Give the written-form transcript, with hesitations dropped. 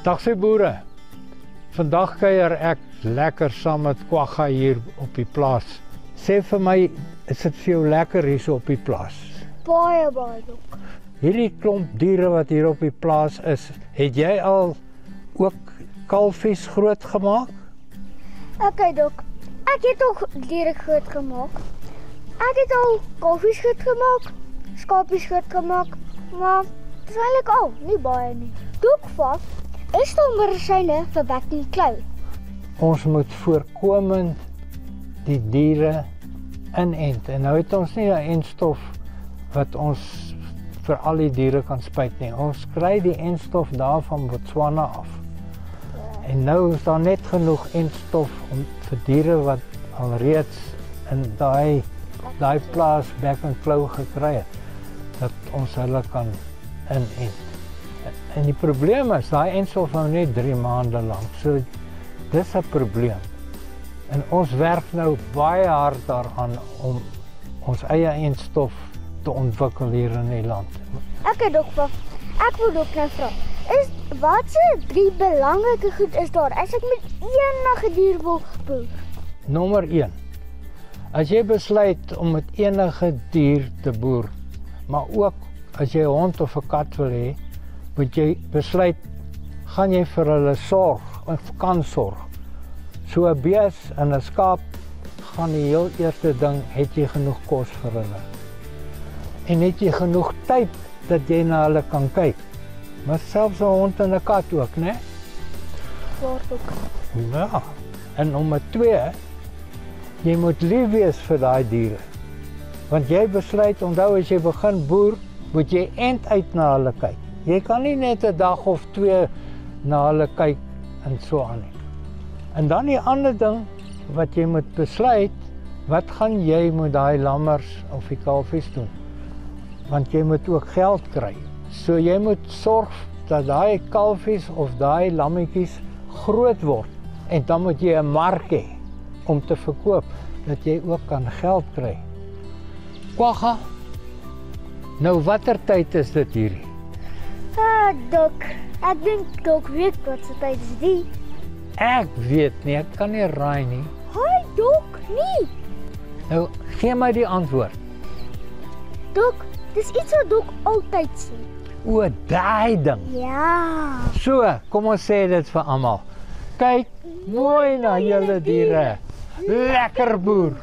Dag sê boere. Vandag kuier ek lekker saam met Kwagga hier op die plaas. Sê vir my, is dit vir jou lekker hier so op die plaas? Baie Dok. Hierdie klomp diere wat hier op die plaas is, het jy al ook kalfies groot gemaak? Okay Dok, ek het ook diere groot gemaak. Ek het al kalfies groot gemaak, skapies groot gemaak, maar dit is eintlik al, nie baie nie. Dok, wat is daar medisyne vir back and claw? Ons moet voorkomend die diere inent. En nou het ons nie 'n entstof wat ons vir al die diere kan spuit nie. Ons kry die entstof daar van Botswana af. En nou is daar net genoeg entstof om vir diere wat alreeds in daai plaas back and claw gekry het, dat ons hulle kan inent. En die probleem is, daai entstof hou net 3 maande lank. So dis 'n probleem. En ons werk nou baie hard daaraan om ons eie entstof te ontwikkel hier in die land. Okay Dok, ek wil ook nou vra. Wat se 3 belangrike goed is daar as ek met enige dier wil boer? Nommer 1. As jy besluit om met enige dier te boer, maar ook as jy 'n hond of 'n kat wil hê, moet jy besluit, gaan jy vir hulle sorg of kan sorg. So 'n bees en 'n skaap gaan die heel eerste ding, het jy genoeg kos vir hulle. En het jy genoeg tyd dat jy na hulle kan kyk. Maar selfs 'n hond en 'n kat ook, né? Waar ook. Ja. En nommer 2, jy moet lief wees vir daai diere. Want jy besluit, onthou as jy begin boer, moet jy end uit na hulle kyk. Jy kan nie net 'n dag of 2 na hulle kyk en so aan nie. En dan die ander ding wat jy moet besluit, wat gaan jy met daai lammers of die kalfies doen? Want jy moet ook geld kry. So jy moet sorg dat daai kalfies of daai lammetjies groot word. En dan moet jy 'n mark hê om te verkoop, dat jy ook kan geld kry. Kwagga, nou watter tyd is dit hierdie? Dok, ek dink Dok weet wat se tyd is die. Ek weet nie, ek kan nie raai nie. Hi Dok, nie. Nou, gee my die antwoord. Dok, dis iets wat Dok altyd sê. O, daai ding. Ja. So, kom ons sê dit vir almal. Kyk mooi na julle diere. Lekker boer.